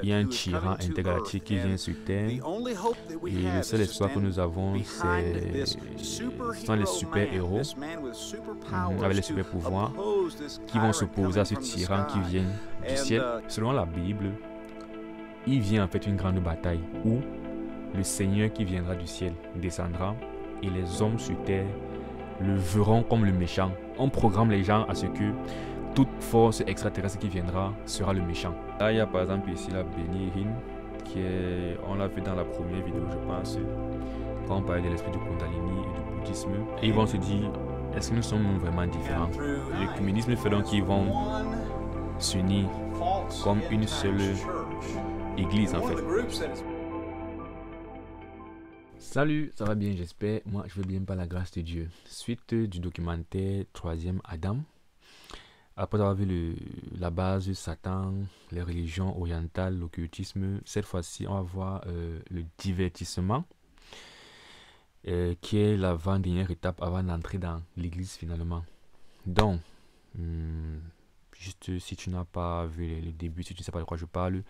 Il y a un tyran intergalactique qui vient sur Terre et le seul espoir que nous avons, ce sont les super-héros avec les super-pouvoirs qui vont s'opposer à ce tyran qui vient du ciel. Selon la Bible, il vient en fait une grande bataille où le Seigneur qui viendra du ciel descendra et les hommes sur Terre le verront comme le méchant. On programme les gens à ce que toute force extraterrestre qui viendra sera le méchant. Là, il y a par exemple ici la Benny Hinn, on l'a vu dans la première vidéo, je pense, quand on parlait de l'esprit du Kundalini et du bouddhisme. Et ils vont se dire, est-ce que nous sommes vraiment différents? Le communisme fait donc qu'ils vont s'unir comme une seule église en fait. Salut, ça va bien, j'espère. Moi, je vais bien par la grâce de Dieu. Suite du documentaire Troisième Adam. Après avoir vu la base, Satan, les religions orientales, l'occultisme, cette fois-ci, on va voir le divertissement, qui est l'avant-dernière étape avant d'entrer dans l'église finalement. Donc, juste si tu n'as pas vu le début, si tu ne sais pas de quoi je parle,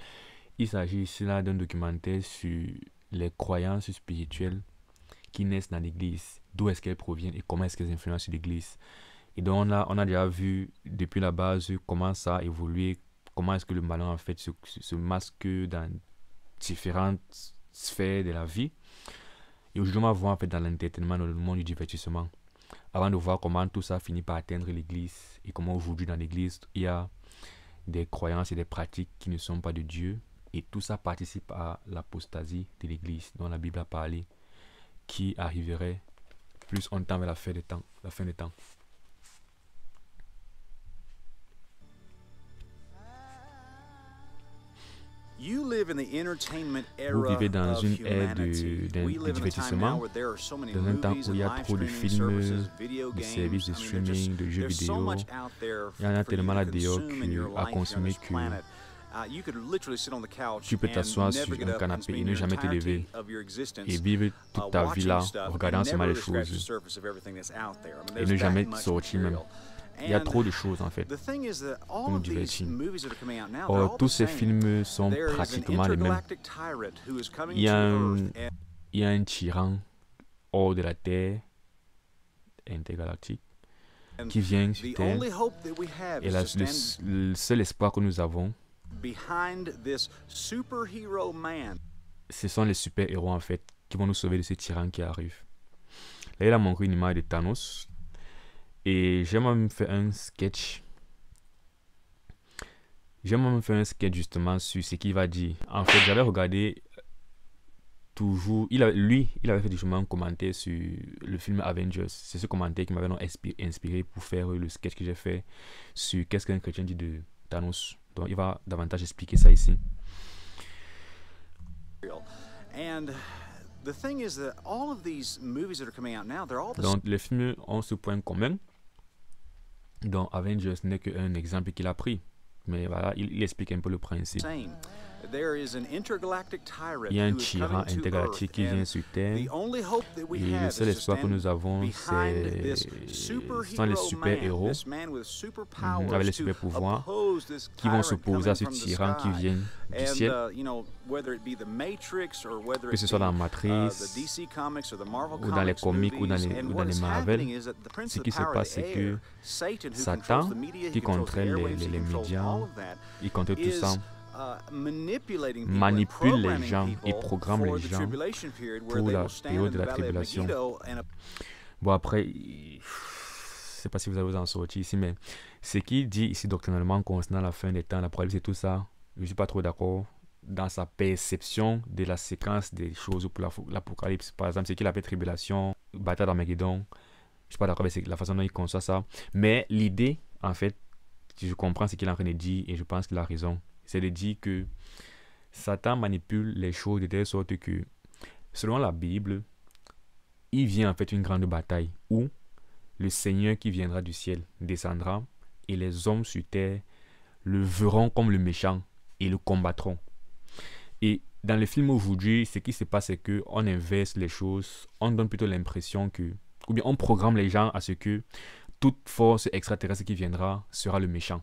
il s'agit ici là d'un documentaire sur les croyances spirituelles qui naissent dans l'église, d'où est-ce qu'elles proviennent et comment est-ce qu'elles influencent l'église. Et donc on a déjà vu depuis la base comment ça a évolué, comment est-ce que le malin en fait se masque dans différentes sphères de la vie. Et aujourd'hui on va voir en fait dans l'entertainment, dans le monde du divertissement, avant de voir comment tout ça finit par atteindre l'église et comment aujourd'hui dans l'église il y a des croyances et des pratiques qui ne sont pas de Dieu. Et tout ça participe à l'apostasie de l'église dont la Bible a parlé, qui arriverait plus on tend vers la fin des temps. Vous vivez dans une ère de divertissement, dans un temps où il y a trop de films, de services de streaming, de jeux vidéo. Il y en a tellement là dehors à consommer que tu peux t'asseoir sur un canapé et ne jamais te lever et vivre toute ta vie là, regardant seulement les choses et ne jamais sortir même. Il y a trop de choses en fait pour nous divertir. Or, tous ces films sont pratiquement les mêmes. Il y a un tyran hors de la Terre, intergalactique, qui vient sur Terre. Et le seul espoir que nous avons, ce sont les super-héros en fait qui vont nous sauver de ce tyran qui arrive. Là, il a montré une image de Thanos. Et j'ai même fait un sketch. Justement sur ce qu'il va dire. En fait, j'avais regardé toujours. Il avait fait justement un commentaire sur le film Avengers. C'est ce commentaire qui m'avait inspiré pour faire le sketch que j'ai fait sur qu'est-ce qu'un chrétien dit de Thanos. Donc, il va davantage expliquer ça ici. Donc, les films ont ce point commun. Donc, Avengers n'est qu'un exemple qu'il a pris. Mais voilà, il explique un peu le principe. Il y a un tyran intergalactique qui vient sur Terre. Et le seul espoir que nous avons, ce sont les super-héros avec les super-pouvoirs qui vont s'opposer à ce tyran qui vient du ciel. Que ce soit dans Matrix, ou dans les comics, ou dans les Marvel, ce qui se passe, c'est que Satan, qui contrôle les médias, il contrôle tout ça, manipule les gens et programme les gens pour la période de la tribulation. Bon, après, je ne sais pas si vous allez vous en sortir ici, mais ce qu'il dit ici doctrinalement concernant la fin des temps, l'apocalypse et tout ça, je ne suis pas trop d'accord dans sa perception de la séquence des choses pour l'apocalypse. Par exemple, ce qu'il appelle tribulation, bataille d'Armageddon, je ne suis pas d'accord avec la façon dont il conçoit ça. Mais l'idée, en fait, si je comprends ce qu'il est en train de dire, et je pense qu'il a raison, c'est de dire que Satan manipule les choses de telle sorte que, selon la Bible, il vient en fait une grande bataille où le Seigneur qui viendra du ciel descendra et les hommes sur terre le verront comme le méchant et le combattront. Et dans le film aujourd'hui, ce qui se passe, c'est qu'on inverse les choses, on donne plutôt l'impression que, ou bien on programme les gens à ce que toute force extraterrestre qui viendra sera le méchant.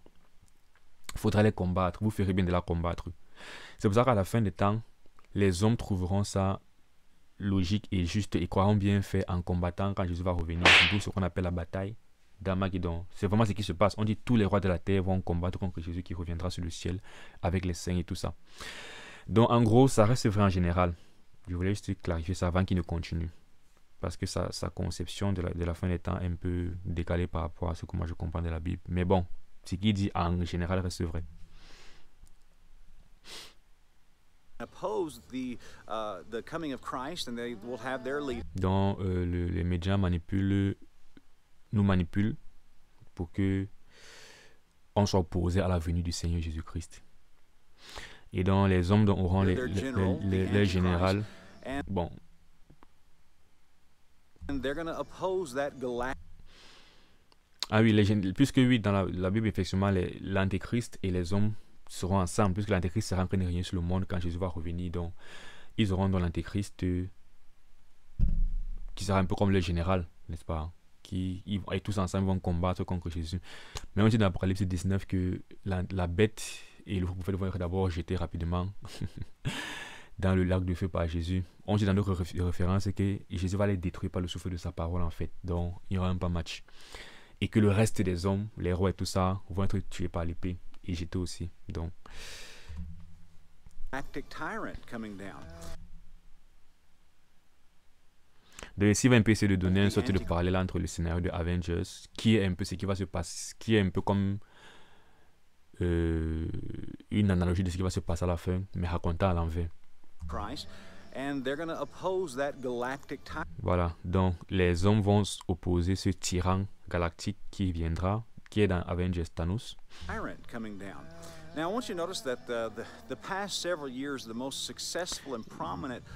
Il faudra les combattre, vous ferez bien de la combattre. C'est pour ça qu'à la fin des temps, les hommes trouveront ça logique et juste et croiront bien fait en combattant quand Jésus va revenir. D'où ce qu'on appelle la bataille d'Armageddon. C'est vraiment ce qui se passe. On dit tous les rois de la terre vont combattre contre Jésus qui reviendra sur le ciel avec les saints et tout ça. Donc en gros, ça reste vrai en général. Je voulais juste clarifier ça avant qu'il ne continue. Parce que sa conception de la fin des temps est un peu décalée par rapport à ce que moi je comprends de la Bible. Mais bon, ce qu'il dit en général reste vrai. Donc les médias nous manipulent pour que on soit opposé à la venue du Seigneur Jésus-Christ. Et donc les hommes auront les générales. Bon. Ah oui, puisque oui, dans la Bible, effectivement, l'Antéchrist et les hommes seront ensemble, puisque l'Antéchrist sera en train de régner sur le monde quand Jésus va revenir. Donc, ils auront dans l'Antéchrist qui sera un peu comme le général, n'est-ce pas? Et tous ensemble vont combattre contre Jésus. Mais on dit dans l'Apocalypse 19 que la bête et le prophète vont être d'abord jetés rapidement dans le lac de feu par Jésus. On dit dans notre référence que Jésus va les détruire par le souffle de sa parole en fait. Donc, il n'y aura un pas match. Et que le reste des hommes, les rois et tout ça, vont être tués par l'épée. Et j'étais aussi. Donc. Donc ici, il va un peu essayer de donner une sorte de parallèle entre le scénario de Avengers, qui est un peu ce qui va se passer, qui est un peu comme une analogie de ce qui va se passer à la fin, mais raconté à l'envers. Voilà, donc les hommes vont opposer ce tyran galactique qui viendra, qui est dans Avengers Thanos.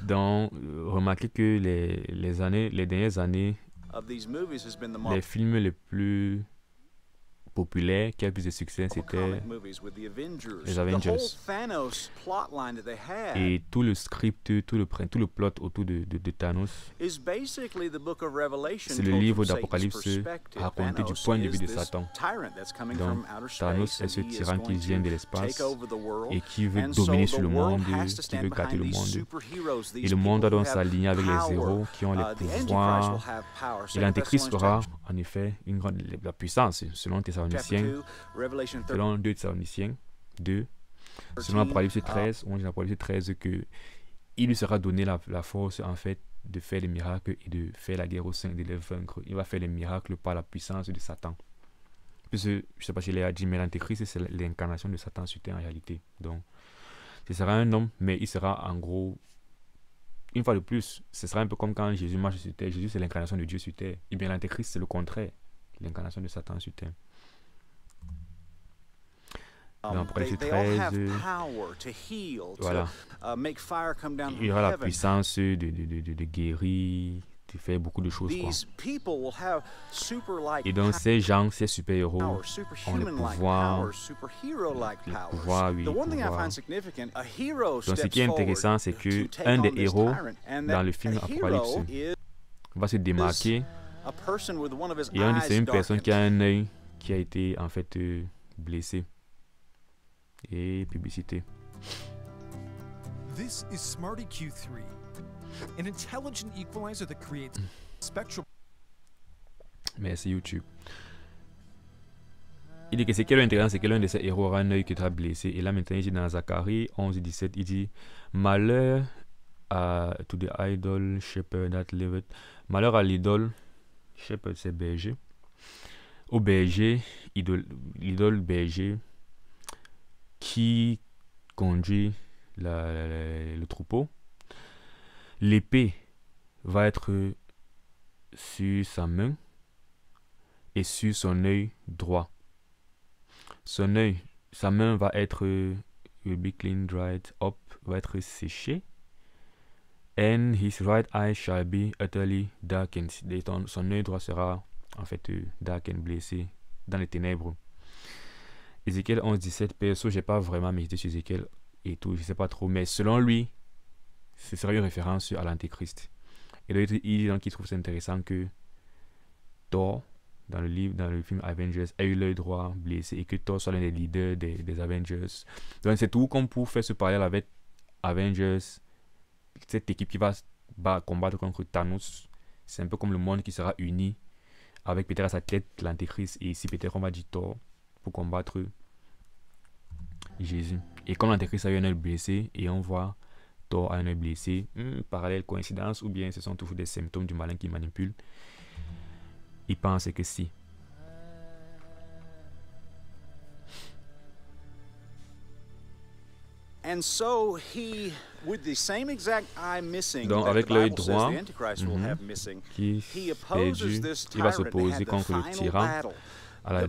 Donc, remarquez que les dernières années, les films les plus populaire, qui a plus de succès, c'était les Avengers. Et tout le script, tout le plot autour de Thanos, c'est le livre d'Apocalypse raconté du point de vue de Satan. Donc, Thanos est ce tyran qui vient de l'espace et qui veut dominer sur le monde, qui veut gâter le monde. Et le monde doit donc s'aligner avec les héros qui ont les pouvoirs. Et l'Antéchrist aura, en effet, la puissance, selon selon 2 Thessaloniciens 2, selon Apocalypse 13, on dit dans Apocalypse 13 que il lui sera donné la force en fait de faire les miracles et de faire la guerre aux saints, de les vaincre. Il va faire les miracles par la puissance de Satan. Puisque, je ne sais pas si il a dit, mais l'Antéchrist c'est l'incarnation de Satan sur terre en réalité. Donc, ce sera un homme, mais il sera en gros, une fois de plus, ce sera un peu comme quand Jésus marche sur terre. Jésus c'est l'incarnation de Dieu sur terre. Et bien l'Antéchrist c'est le contraire, l'incarnation de Satan sur terre. Dans Apocalypse 13, voilà. Il y aura la puissance de guérir, de faire beaucoup de choses. Quoi. Et donc ces gens, ces super-héros, ont le pouvoir, oui, le pouvoir. Donc ce qui est intéressant, c'est qu'un des héros dans le film Apocalypse va se démarquer. Et on dit c'est une personne qui a un œil qui a été en fait blessé. Et publicité. This is Smarty Q3, an intelligent equalizer that creates spectral. Merci YouTube. Il dit que ce qui est intéressant, c'est que l'un de ces héros aura un œil qui sera blessé. Et là maintenant, il dit dans Zacharie 11:17, il dit malheur à to the idol shepherd that liveth. Malheur à l'idole, shepherd c'est berger. Au berger, l'idole berger qui conduit le troupeau. L'épée va être sur sa main et sur son œil droit. Sa main va être will be clean, dried up, va être séchée. And his right eye shall be utterly darkened. Son œil droit sera en fait darkened, blessé dans les ténèbres. Ézéchiel 11:17, perso, j'ai pas vraiment médité sur Ézéchiel et tout, je sais pas trop, mais selon lui, ce serait une référence à l'Antéchrist. Et donc, il trouve ça intéressant que Thor, dans le livre, dans le film Avengers, a eu l'œil droit blessé et que Thor soit l'un des leaders des Avengers. Donc c'est tout comme pour faire ce parallèle avec Avengers, cette équipe qui va combattre contre Thanos. C'est un peu comme le monde qui sera uni avec peut-être à sa tête l'Antéchrist et ici peut-être on va dire Thor pour combattre Jésus. Et comme l'Antéchrist a eu un œil blessé et on voit Thor a un œil blessé, parallèle, coïncidence ou bien ce sont toujours des symptômes du malin qui manipule. Il pense que si. Donc avec l'œil droit qui est perdu, il va s'opposer contre le tyran à la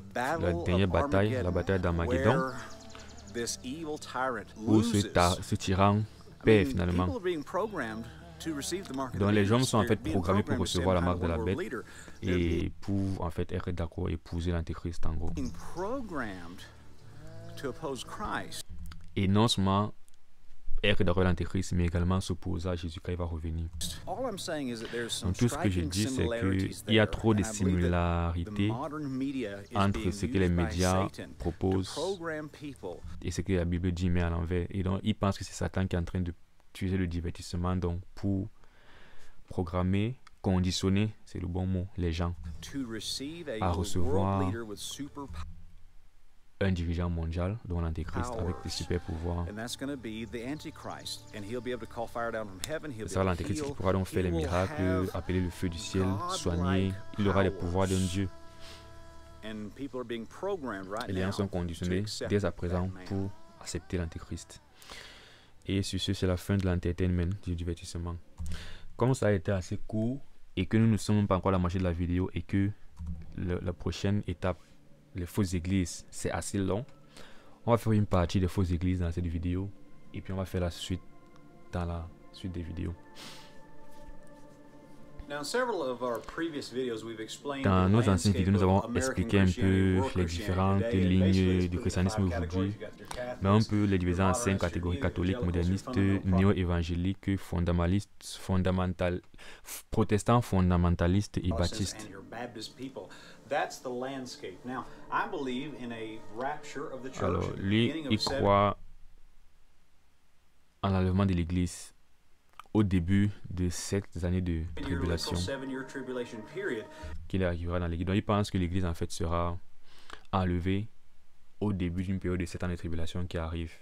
dernière bataille, la bataille d'Armageddon, où ce tyran perd finalement. Donc les hommes sont en fait programmés pour recevoir la marque de la bête et pour en fait être d'accord et épouser l'Antéchrist en gros. Et non seulement être d'accord avec l'Antéchrist, mais également s'opposer à Jésus quand il va revenir. Donc tout ce que je dis, c'est qu'il y a trop de similarités entre ce que les médias proposent et ce que la Bible dit mais à l'envers. Et donc ils pensent que c'est Satan qui est en train de utiliser le divertissement donc pour programmer, conditionner, c'est le bon mot, les gens à recevoir un dirigeant mondial, dont l'Antéchrist, avec des super pouvoirs. Ce sera l'Antéchrist qui pourra donc faire les miracles, appeler le feu du ciel, soigner. Il aura les pouvoirs d'un Dieu. Et les gens sont conditionnés dès à présent pour accepter l'Antéchrist. Et sur ce, c'est la fin de l'entertainment, du divertissement. Comme ça a été assez court et que nous ne sommes pas encore à la moitié de la vidéo et que la prochaine étape, les fausses églises, c'est assez long, on va faire une partie des fausses églises dans cette vidéo et puis on va faire la suite dans la suite des vidéos. Dans nos anciennes vidéos, nous avons expliqué un peu les différentes lignes du christianisme aujourd'hui, mais on peut les diviser en 5 catégories: catholiques, modernistes, néo-évangéliques, fondamentalistes, protestants, fondamentalistes et baptistes. Alors, lui, il croit en l'enlèvement de l'Église au début de cette année de tribulation qu'il arrivera dans l'Église. Donc il pense que l'Église en fait sera enlevée au début d'une période de 7 ans de tribulation qui arrive.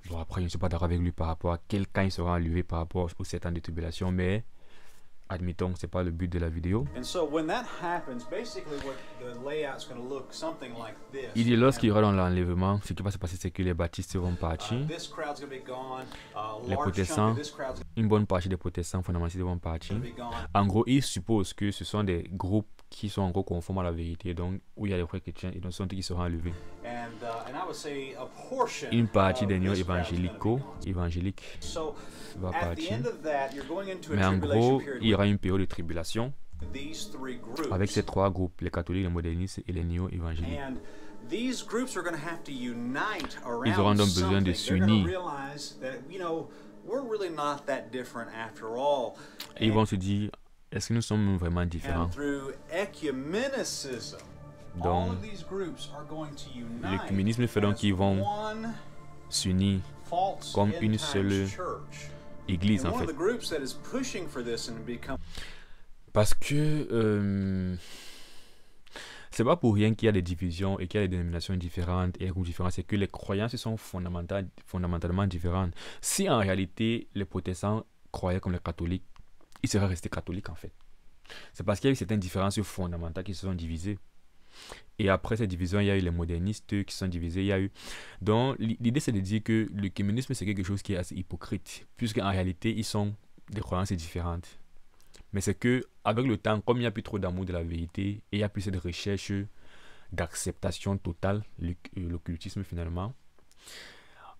Bon, après je ne suis pas d'accord avec lui par rapport à quel camp il sera enlevé par rapport aux 7 ans de tribulation, mais admettons que ce n'est pas le but de la vidéo. Il dit lorsqu'il y aura dans l'enlèvement, ce qui va se passer, c'est que les baptistes vont partir, les protestants, une bonne partie des protestants fondamentalistes vont partir. En gros, il suppose que ce sont des groupes qui sont en gros conformes à la vérité, donc où il y a les vrais chrétiens et donc ce sont eux qui seront enlevés. Une partie des néo-évangéliques va partir. Mais en gros, il y aura une période de tribulation avec ces trois groupes, les catholiques, les modernistes et les néo-évangéliques. Ils auront donc besoin de s'unir. Et ils vont se dire, est-ce que nous sommes vraiment différents? Donc, l'œcuménisme fait donc qu'ils vont s'unir comme une seule église en fait. Parce que c'est pas pour rien qu'il y a des divisions et qu'il y a des dénominations différentes et des groupes différents, c'est que les croyances sont fondamentalement différentes. Si en réalité les protestants croyaient comme les catholiques, ils seraient restés catholiques en fait. C'est parce qu'il y a eu certaines différences fondamentales qui se sont divisées. Et après cette division, il y a eu les modernistes qui sont divisés. Il y a eu... Donc l'idée c'est de dire que le communisme c'est quelque chose qui est assez hypocrite, puisqu'en réalité ils sont des croyances différentes. Mais c'est que avec le temps, comme il n'y a plus trop d'amour de la vérité et il n'y a plus cette recherche d'acceptation totale, l'occultisme finalement,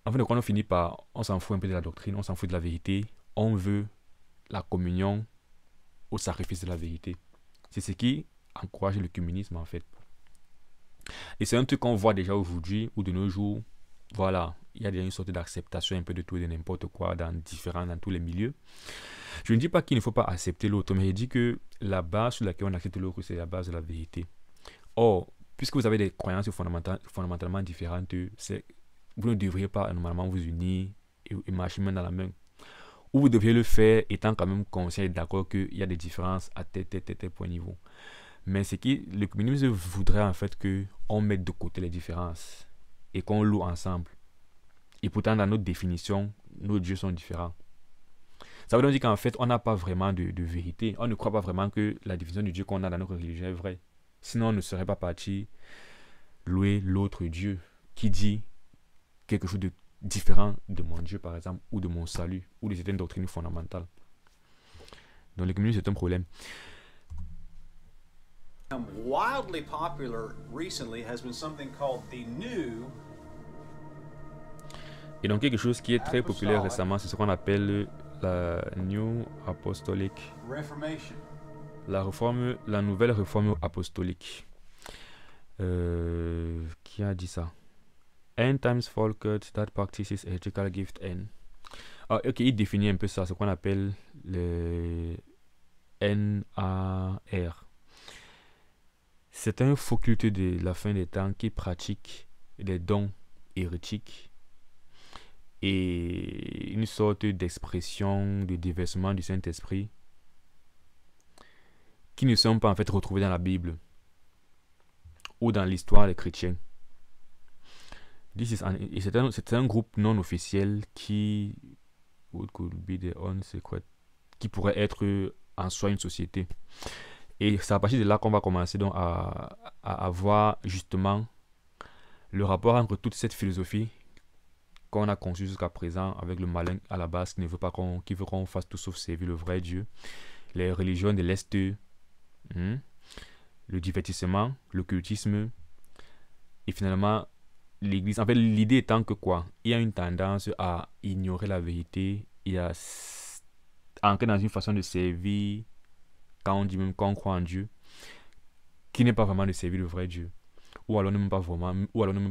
en fin de compte on finit par, on s'en fout un peu de la doctrine, on s'en fout de la vérité, on veut la communion au sacrifice de la vérité. C'est ce qui encourage le communisme en fait. Et c'est un truc qu'on voit déjà aujourd'hui ou de nos jours. Voilà, il y a une sorte d'acceptation un peu de tout et de n'importe quoi dans tous les milieux. Je ne dis pas qu'il ne faut pas accepter l'autre, mais je dis que la base sur laquelle on accepte l'autre, c'est la base de la vérité. Or, puisque vous avez des croyances fondamentalement différentes, vous ne devriez pas normalement vous unir et marcher main dans la main. Ou vous devriez le faire étant quand même conscient et d'accord qu'il y a des différences à tel point niveau. Mais ce qui, le communisme voudrait en fait qu'on mette de côté les différences et qu'on loue ensemble. Et pourtant, dans notre définition, nos dieux sont différents. Ça veut donc dire qu'en fait, on n'a pas vraiment de vérité. On ne croit pas vraiment que la définition du Dieu qu'on a dans notre religion est vraie. Sinon, on ne serait pas parti louer l'autre Dieu qui dit quelque chose de différent de mon Dieu, par exemple, ou de mon salut, ou de certaines doctrines fondamentales. Donc, le communisme, c'est un problème. Wildly popular recently has been something called the New. Et donc, quelque chose qui est très populaire récemment, c'est ce qu'on appelle la New Apostolic Reformation. La nouvelle réforme apostolique. Qui a dit ça? End times Volkert that practices heretical gift and. Ah, ok, il définit un peu ça, ce qu'on appelle le NAR. C'est un faux culte de la fin des temps qui pratique des dons hérétiques et une sorte d'expression de déversement du Saint-Esprit qui ne sont pas en fait retrouvés dans la Bible ou dans l'histoire des chrétiens. C'est un groupe non officiel qui pourrait être en soi une société. Et c'est à partir de là qu'on va commencer donc à avoir justement le rapport entre toute cette philosophie qu'on a conçue jusqu'à présent avec le malin à la base qui veut qu'on fasse tout sauf servir le vrai Dieu, les religions de l'Est, le divertissement, le cultisme et finalement l'Église. En fait, l'idée étant que quoi? Il y a une tendance à ignorer la vérité et à entrer dans une façon de servir quand on dit même qu'on croit en Dieu, qui n'est pas vraiment de servir le vrai Dieu. Ou alors ne même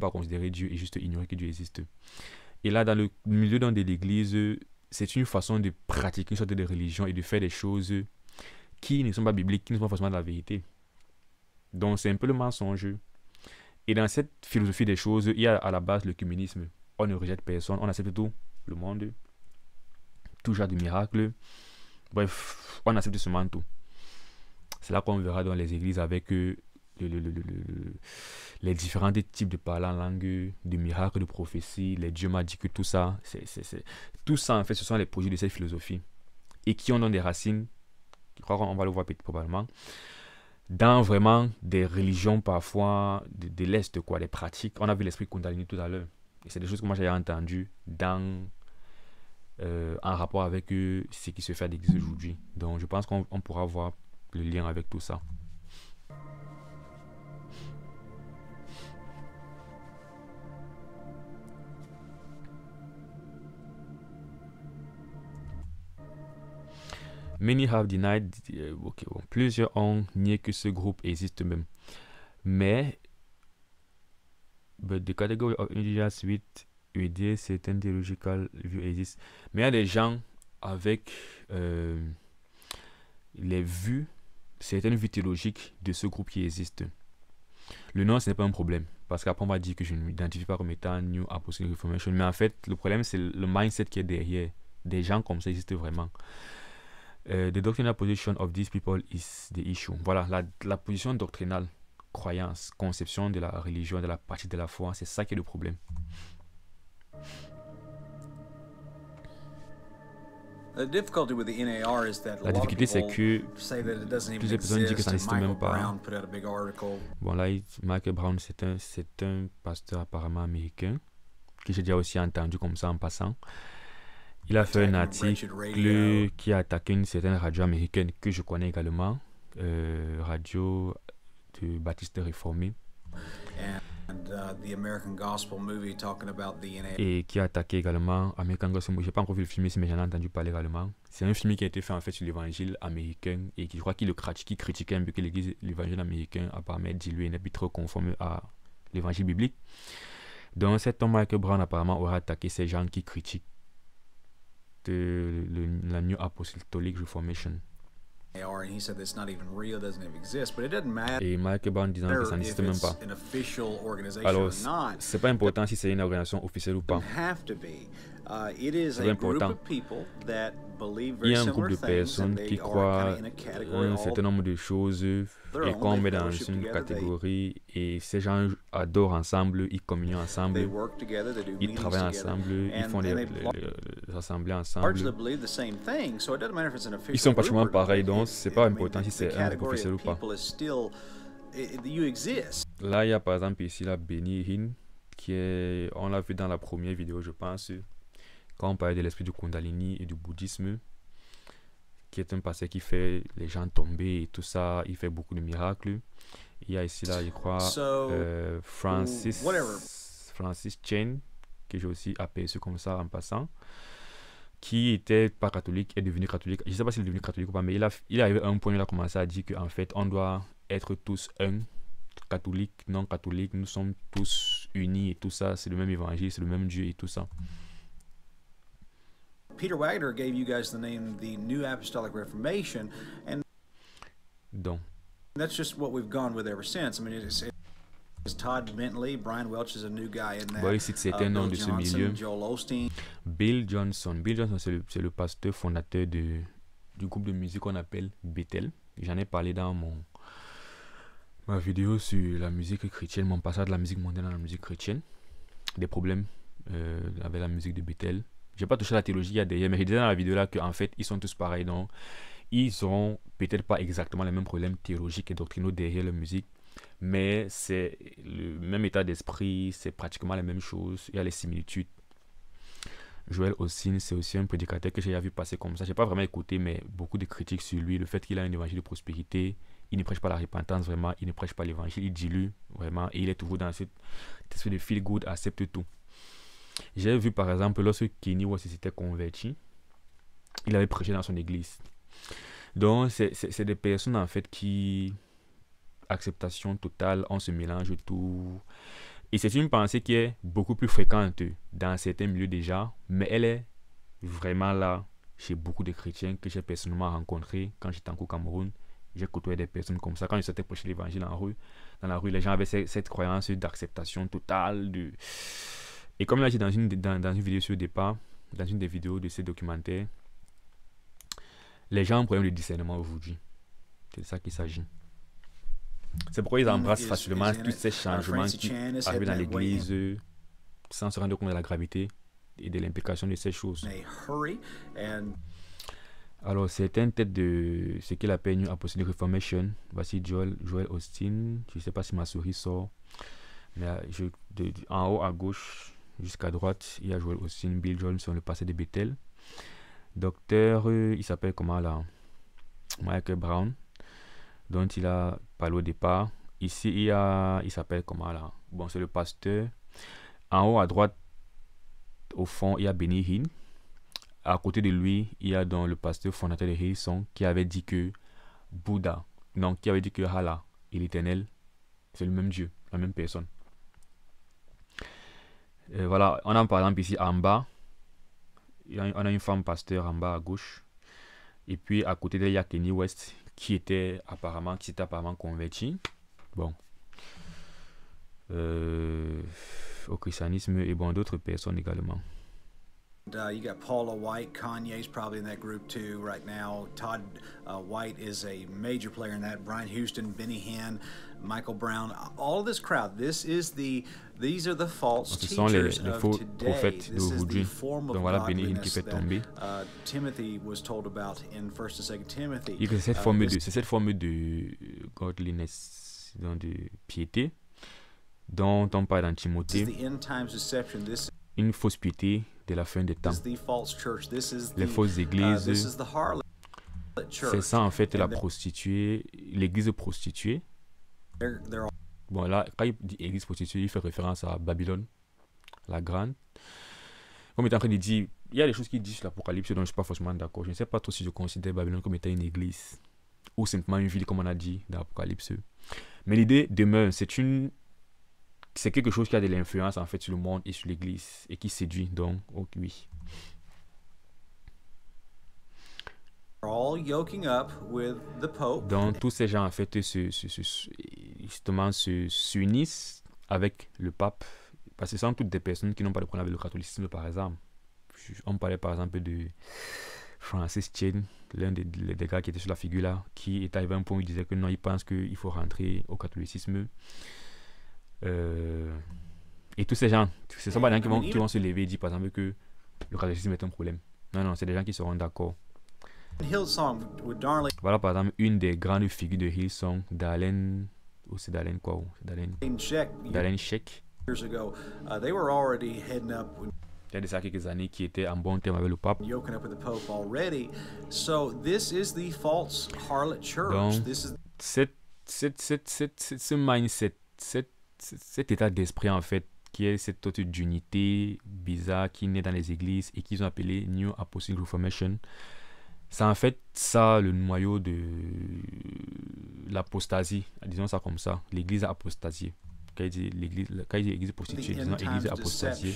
pas considérer Dieu et juste ignorer que Dieu existe. Et là, dans le milieu de l'Église, c'est une façon de pratiquer une sorte de religion et de faire des choses qui ne sont pas bibliques, qui ne sont pas forcément de la vérité. Donc c'est un peu le mensonge. Et dans cette philosophie des choses, il y a à la base le communisme. On ne rejette personne, on accepte tout, le monde, tout genre de miracles. Bref, on accepte seulement tout. C'est là qu'on verra dans les églises avec les différents types de parler en langue, de miracles, de prophéties, les dieux m'ont dit que tout ça, tout ça en fait, ce sont les produits de cette philosophie. Et qui ont donc des racines, je crois qu'on va le voir probablement, dans vraiment des religions parfois de l'Est, quoi, des pratiques. On a vu l'esprit Kundalini tout à l'heure. Et c'est des choses que moi j'ai entendues en rapport avec ce qui se fait à l'église aujourd'hui. Donc je pense qu'on pourra voir le lien avec tout ça. Many have denied, plusieurs ont nié que ce groupe existe même. Mais, but the category of individuals with certain theological view exist. Mais il y a des gens avec les vues, certaines vues théologiques de ce groupe qui existe. Le nom, ce n'est pas un problème. Parce qu'après, on va dire que je ne m'identifie pas comme étant New Apostolic Reformation. Mais en fait, le problème, c'est le mindset qui est derrière. Des gens comme ça existent vraiment. The doctrinal position of these people is the issue. Voilà, la position doctrinale, croyance, conception de la religion, de la pratique de la foi, c'est ça qui est le problème. La difficulté, c'est que plusieurs personnes disent que ça n'existe même pas. Bon, là, Michael Brown, c'est un pasteur apparemment américain, que j'ai déjà aussi entendu comme ça en passant. Il a fait un article qui a attaqué une certaine radio américaine que je connais également, radio de Baptiste réformé, et qui a attaqué également American Gospel. Je n'ai pas encore vu le film ici, mais j'en ai entendu parler également. C'est un film qui a été fait en fait sur l'évangile américain et qui, je crois, qui critiquait un peu que l'évangile américain apparemment dilué et n'est plus trop conforme à l'évangile biblique. Donc cet homme Michael Brown apparemment aura attaqué ces gens qui critiquent la New Apostolic Reformation. Et Michael Brown disant que ça n'existe même pas. Alors, c'est pas important si c'est une organisation officielle ou pas. C'est important. Il y a un groupe de personnes qui croient un certain nombre de choses et qu'on met dans une catégorie, et ces gens adorent ensemble, ils communient ensemble, ils travaillent ensemble, ils font les assemblées ensemble. Ils sont pratiquement pareils, donc c'est pas important si c'est un groupe officiel ou pas. Là, il y a par exemple ici la Benny Hinn, on l'a vu dans la première vidéo, je pense, quand on parlait de l'esprit du Kundalini et du bouddhisme, qui est un passé qui fait les gens tomber et tout ça, il fait beaucoup de miracles. Il y a ici, là, je crois, Francis Chan, que j'ai aussi aperçu comme ça en passant, qui était pas catholique, est devenu catholique. Je ne sais pas s'il est devenu catholique ou pas, mais il est arrivé à un point où il a commencé à dire qu'en fait, on doit être tous un, catholique, non catholique, nous sommes tous unis et tout ça, c'est le même évangile, c'est le même Dieu et tout ça. Peter Wagner gave you guys the name the New Apostolic Reformation, and that's just what we've gone with ever since. I mean, it's Todd Bentley, Brian Welch is a new guy in that. Bon, ici c'est un nom de ce milieu. Joel Osteen. Bill Johnson. Bill Johnson, c'est le pasteur fondateur du groupe de musique qu'on appelle Bethel. J'en ai parlé dans ma vidéo sur la musique chrétienne, mon passage de la musique mondiale à la musique chrétienne, des problèmes avec la musique de Bethel. J'ai pas touché la théologie derrière, mais je disais dans la vidéo là qu'en fait ils sont tous pareils, donc ils auront peut-être pas exactement les mêmes problèmes théologiques et doctrinaux derrière la musique, mais c'est le même état d'esprit, c'est pratiquement les mêmes choses, il y a les similitudes. Joel Osteen, c'est aussi un prédicateur que j'ai vu passer comme ça, j'ai pas vraiment écouté, mais beaucoup de critiques sur lui, le fait qu'il a un évangile de prospérité, il ne prêche pas la repentance vraiment, il ne prêche pas l'évangile, il dilue vraiment, et il est toujours dans cette espèce de feel good, accepte tout. J'ai vu par exemple lorsque Kanye West s'était converti, il avait prêché dans son église. Donc c'est des personnes en fait qui, acceptation totale, on se mélange tout. Et c'est une pensée qui est beaucoup plus fréquente dans certains milieux déjà, mais elle est vraiment là chez beaucoup de chrétiens que j'ai personnellement rencontrés quand j'étais en Cameroun. J'ai côtoyé des personnes comme ça. Quand je sortais prêcher l'évangile dans la rue, les gens avaient cette croyance d'acceptation totale. Et comme là, j'ai dans une vidéo sur le départ, dans une des vidéos de ces documentaires, les gens ont un problème de discernement aujourd'hui. C'est de ça qu'il s'agit. C'est pourquoi ils embrassent facilement tous ces changements qui arrivent dans l'église sans se rendre compte de la gravité et de l'implication de ces choses. Alors, c'est une tête de ce qu'il appelle New Apostolic Reformation. Voici Joel Osteen. Je ne sais pas si ma souris sort. Mais en haut à gauche jusqu'à droite, il y a Joel Osteen, Bill Johnson, le passé de Bethel. Docteur, il s'appelle comment là? Michael Brown, dont il a parlé au départ. Ici, il s'appelle comment là? Bon, c'est le pasteur. En haut à droite, au fond, il y a Benny Hinn. À côté de lui, il y a donc le pasteur fondateur de Hillsong qui avait dit que Bouddha, donc qui avait dit que Allah et l'Éternel, c'est le même Dieu, la même personne. Voilà, on a par exemple ici en bas, on a une femme pasteur en bas à gauche. Et puis à côté d'elle, il y a Kanye West qui s'était apparemment converti. Bon. Au christianisme et bon, d'autres personnes également. You got Paula White. Kanye's probably in that group too right now. Todd White is a major player in that. Brian Houston, Benny Hinn, Michael Brown, all of this crowd. These are the false teachers of today. This is the form of godliness that Timothy was told about in 1st and 2nd Timothy. C'est cette forme de godliness, de piété, dont on parle dans Timothée. Une fausse piété de la fin des temps. Les fausses églises, c'est ça en fait la prostituée, l'église prostituée. Bon là, quand il dit église prostituée, il fait référence à Babylone, la grande. Comme il est en train de dire, il y a des choses qu'il dit sur l'Apocalypse dont je ne suis pas forcément d'accord. Je ne sais pas trop si je considère Babylone comme étant une église ou simplement une ville comme on a dit dans l'Apocalypse. Mais l'idée demeure, c'est une c'est quelque chose qui a de l'influence en fait sur le monde et sur l'église et qui séduit. Donc, oui. Donc, tous ces gens en fait justement s'unissent avec le pape parce que ce sont toutes des personnes qui n'ont pas de problème avec le catholicisme, par exemple. On parlait par exemple de Francis Chan, l'un des gars qui était sur la figure là, qui est arrivé à un point où il disait que non, il pense qu'il faut rentrer au catholicisme. Et tous ces gens, ce sont pas des gens qui vont se lever et dire par exemple que le catholicisme est un problème. Non, c'est des gens qui seront d'accord. Voilà par exemple une des grandes figures de Hillsong, Darlene, ou c'est Darlene quoi, Darlene Sheck. Il y a de ça quelques années qui était en bon terme avec le pape. Donc, ce mindset, cet état d'esprit en fait, qui est cette sorte d'unité bizarre qui naît dans les églises et qu'ils ont appelé New Apostolic Reformation, c'est en fait ça le noyau de l'apostasie, disons ça comme ça. L'église a apostasié. Quand il dit l'église prostituée, disons église apostasiée,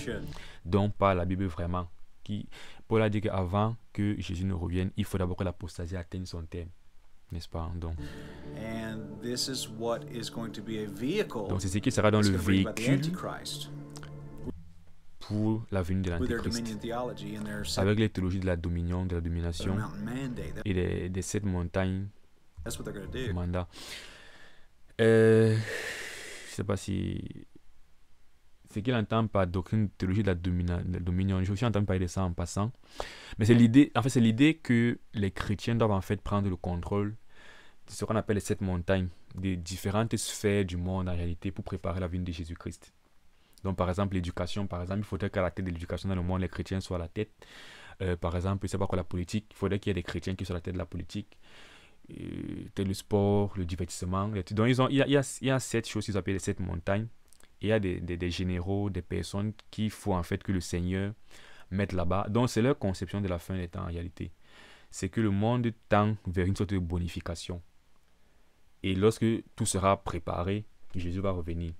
donc par la Bible vraiment. Paul a dit qu'avant que Jésus ne revienne, il faut d'abord que l'apostasie atteigne son terme. N'est-ce pas? Donc c'est ce qui sera dans le véhicule pour la venue de l'Antéchrist, avec les théologies de la dominion, de la domination et des 7 montagnes du mandat. Je ne sais pas si ce qu'il entend par doctrine, théologie de la dominion, j'ai aussi entendu parler de ça en passant, mais c'est l'idée, en fait c'est l'idée que les chrétiens doivent en fait prendre le contrôle de ce qu'on appelle les 7 montagnes, des différentes sphères du monde en réalité pour préparer la venue de Jésus-Christ. Donc par exemple l'éducation, par exemple il faudrait qu'à la tête de l'éducation dans le monde les chrétiens soient à la tête. Par exemple, je sais pas quoi, la politique, il faudrait qu'il y ait des chrétiens qui soient à la tête de la politique. Le sport, le divertissement. Donc il y a 7 choses qu'ils appellent les 7 montagnes. Et il y a des généraux, des personnes qu'il faut en fait que le Seigneur mette là-bas. Donc c'est leur conception de la fin des temps en réalité. C'est que le monde tend vers une sorte de bonification. Et lorsque tout sera préparé, Jésus va revenir.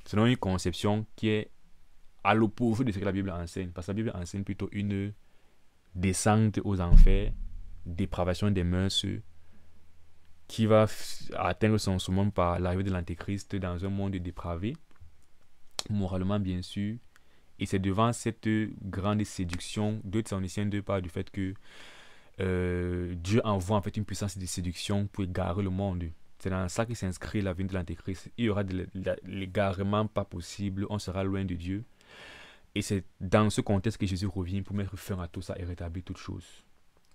Selon une conception qui est à l'opposé de ce que la Bible enseigne. Parce que la Bible enseigne plutôt une descente aux enfers, dépravation des mœurs, qui va atteindre son summum par l'arrivée de l'Antéchrist dans un monde dépravé, moralement bien sûr. Et c'est devant cette grande séduction de Thessaloniciens 2 parle du fait que Dieu envoie en fait une puissance de séduction pour égarer le monde. C'est dans ça que s'inscrit la venue de l'Antéchrist. Il y aura de l'égarement pas possible, on sera loin de Dieu. Et c'est dans ce contexte que Jésus revient pour mettre fin à tout ça et rétablir toutes choses.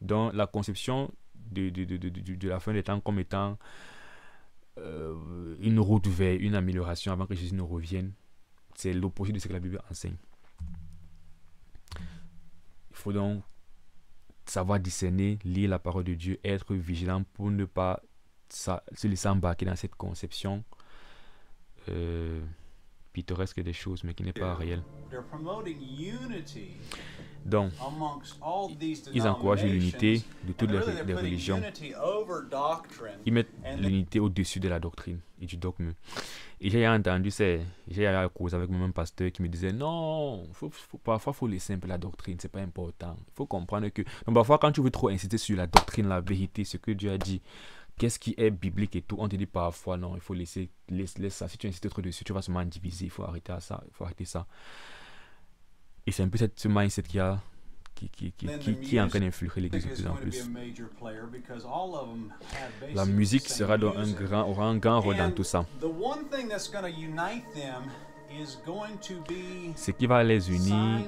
Donc la conception de la fin des temps comme étant une route vers une amélioration avant que Jésus ne revienne, c'est l'opposé de ce que la Bible enseigne. Il faut donc savoir discerner, lire la parole de Dieu, être vigilant pour ne pas se laisser embarquer dans cette conception pittoresque des choses, mais qui n'est pas réelle. Donc, ils encouragent l'unité de toutes les religions. Ils mettent l'unité au-dessus de la doctrine et du dogme. Et j'ai entendu j'ai eu cause avec mon pasteur qui me disait non, parfois il faut laisser un peu la doctrine, c'est pas important. Il faut comprendre que donc, parfois quand tu veux trop insister sur la doctrine, la vérité, ce que Dieu a dit, qu'est-ce qui est biblique et tout, on te dit parfois non, il faut laisser ça. Si tu insistes trop dessus, tu vas seulement diviser, il faut arrêter ça. Et c'est un peu ce mindset qui est en train d'influer l'église de plus en plus. La musique aura un grand rôle dans tout ça. Ce qui va les unir,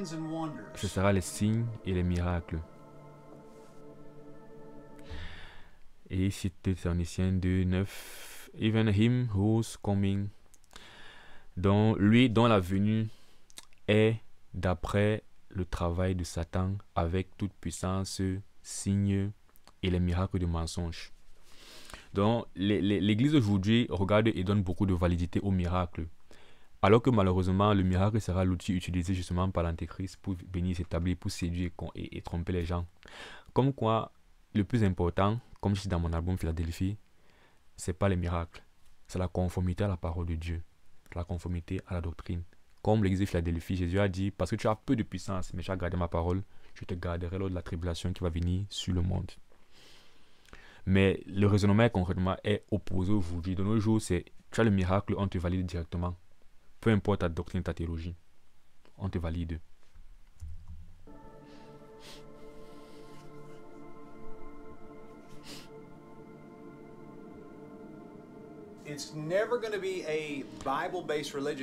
ce sera les signes et les miracles. Et ici, Thessaloniciens 2:9, even him who's coming, dont la venue est d'après le travail de Satan avec toute puissance, signes et les miracles de mensonges. Donc l'église aujourd'hui regarde et donne beaucoup de validité aux miracles, alors que malheureusement le miracle sera l'outil utilisé justement par l'Antéchrist pour venir s'établir, pour séduire et tromper les gens. Comme quoi le plus important, comme je dis dans mon album Philadelphie, c'est pas les miracles, c'est la conformité à la parole de Dieu. la conformité à la doctrine. Comme l'église de Philadelphie, Jésus a dit, parce que tu as peu de puissance, mais tu as gardé ma parole, je te garderai lors de la tribulation qui va venir sur le monde. Mais le raisonnement concrètement est opposé aujourd'hui. De nos jours, c'est tu as le miracle, on te valide directement. Peu importe ta doctrine, ta théologie, on te valide.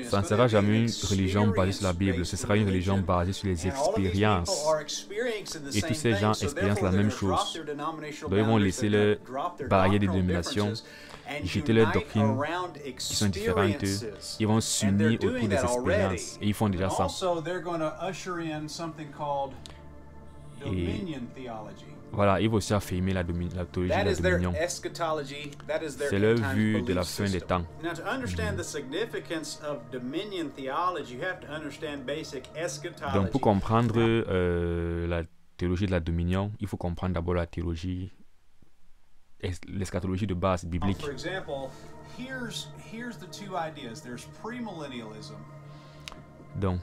Ça ne sera jamais une religion basée sur la Bible, ce sera une religion basée sur les expériences. Et tous ces gens expérimentent la même chose. Donc ils vont laisser leur barrière de dénomination, jeter leurs doctrines qui sont différentes. Ils vont s'unir autour des expériences. Et ils font déjà ça. Et voilà, ils vont aussi affirmer la théologie de la dominion. C'est leur vue de la fin des temps. Donc pour comprendre la théologie de la dominion, il faut comprendre d'abord la théologie, l'eschatologie de base biblique. Donc,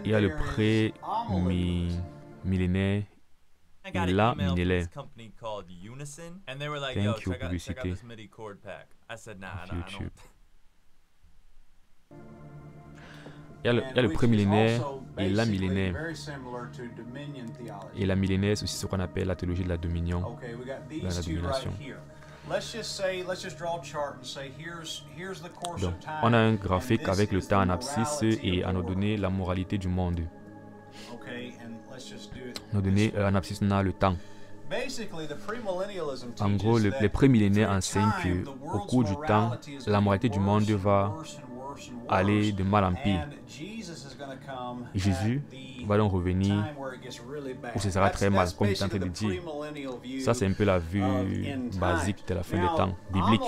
il y a le pré-millénaire et la millénaire. Thank you, publicité. YouTube. Il y a le pré-millénaire et la millénaire. Et la millénaire, c'est aussi ce qu'on appelle la théologie de la dominion, de la domination. Donc, on a un graphique avec le temps en abscisse et on a donné la moralité du monde. On a donné en abscisse, on a le temps. En gros, les prémillénaires enseignent qu'au cours du temps, la moralité du monde va aller de mal en pire. Et Jésus va donc revenir où ce sera très mal, comme il est en train de dire. Ça, c'est un peu la vue basique de la fin des temps, biblique.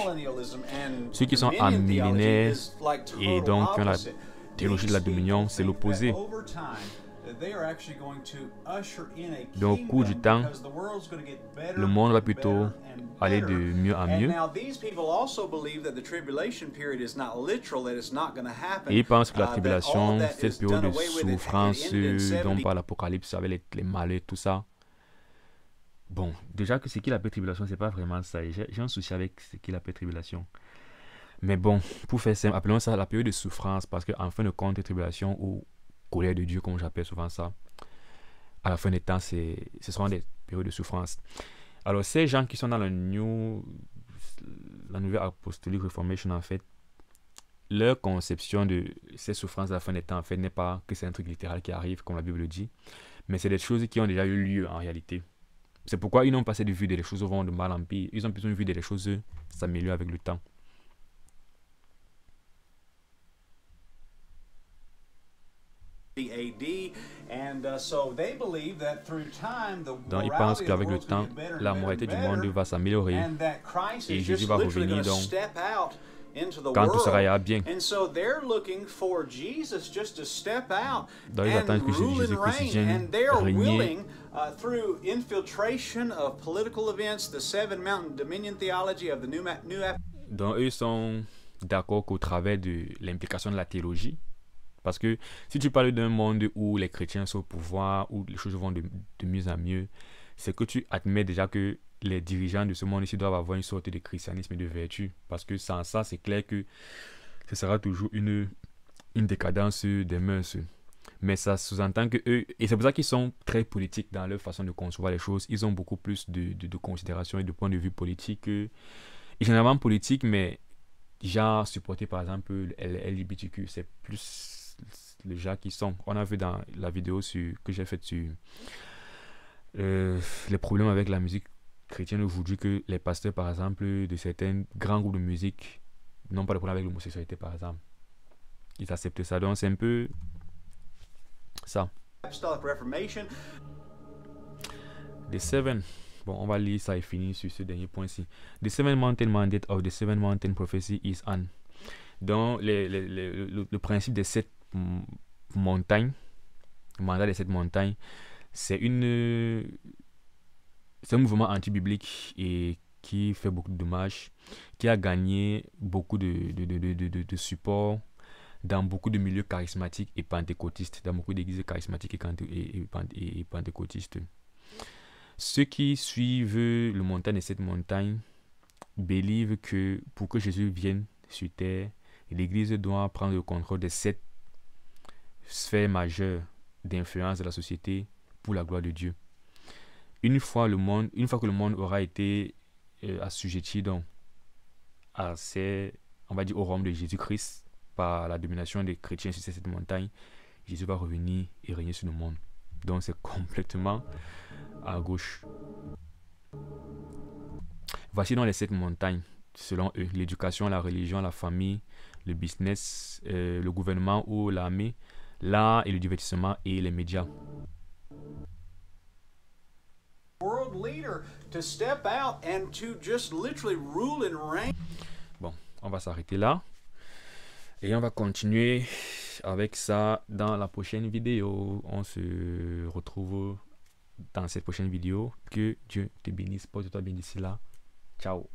Ceux qui sont en millénaire et donc qui ont la théologie de la dominion, c'est l'opposé. Donc, au cours du temps, le monde va plutôt aller de mieux en mieux. Et ils pensent que la tribulation, cette période de souffrance dont parle l'Apocalypse avec les malheurs, tout ça. Bon, déjà que ce qu'il appelle tribulation, c'est pas vraiment ça. J'ai un souci avec ce qu'il appelle tribulation. Mais bon, pour faire simple, appelons ça la période de souffrance, parce qu'en fin de compte, tribulation ou colère de Dieu, comme j'appelle souvent ça, à la fin des temps, ce seront des périodes de souffrance. Alors, ces gens qui sont dans la nouvelle Apostolic Reformation, en fait, leur conception de ces souffrances à la fin des temps, en fait, n'est pas que c'est un truc littéral qui arrive, comme la Bible le dit, mais c'est des choses qui ont déjà eu lieu en réalité. C'est pourquoi ils n'ont pas cette vue des choses vont de mal en pire. Ils ont plutôt une vue des choses s'améliorent avec le temps. Donc ils pensent qu'avec le temps, la moralité du monde va s'améliorer et Jésus va revenir donc quand tout sera bien. Donc ils attendent que Jésus-Christ vienne régner. Donc eux sont d'accord qu'au travers de l'implication de la théologie, parce que si tu parles d'un monde où les chrétiens sont au pouvoir, où les choses vont de mieux en mieux, c'est que tu admets déjà que les dirigeants de ce monde ici doivent avoir une sorte de christianisme et de vertu. Parce que sans ça, c'est clair que ce sera toujours une décadence des mœurs. Mais ça sous-entend que eux, et c'est pour ça qu'ils sont très politiques dans leur façon de concevoir les choses, ils ont beaucoup plus de considération et de point de vue politique, et généralement politique, mais genre supporter par exemple le LGBTQ, c'est plus les gens qui sont. On a vu dans la vidéo que j'ai faite sur les problèmes avec la musique chrétienne aujourd'hui, que les pasteurs par exemple de certains grands groupes de musique n'ont pas de problème avec l'homosexualité par exemple. Ils acceptent ça, donc c'est un peu ça. The Seven. Bon, on va lire ça et finir sur ce dernier point-ci. The Seven Mountain Mandate of the Seven Mountain Prophecy is on. Donc, le principe des 7 montagnes, le mandat des 7 montagnes, c'est un mouvement anti-biblique et qui fait beaucoup de dommages, qui a gagné beaucoup de support dans beaucoup de milieux charismatiques et pentecôtistes, dans beaucoup d'églises charismatiques et pentecôtistes. Ceux qui suivent le montagne et cette montagne believe que pour que Jésus vienne sur terre, l'Église doit prendre le contrôle de 7 sphères majeures d'influence de la société pour la gloire de Dieu. Une fois que le monde aura été assujetti donc à on va dire au royaume de Jésus-Christ par la domination des chrétiens sur cette montagne, Jésus va revenir et régner sur le monde. Donc c'est complètement à gauche. Voici donc les 7 montagnes, selon eux: l'éducation, la religion, la famille, le business, le gouvernement ou l'armée, l'art et le divertissement et les médias. Bon, on va s'arrêter là et on va continuer avec ça dans la prochaine vidéo. On se retrouve dans cette prochaine vidéo. Que Dieu te bénisse. Porte-toi bien d'ici là. Ciao.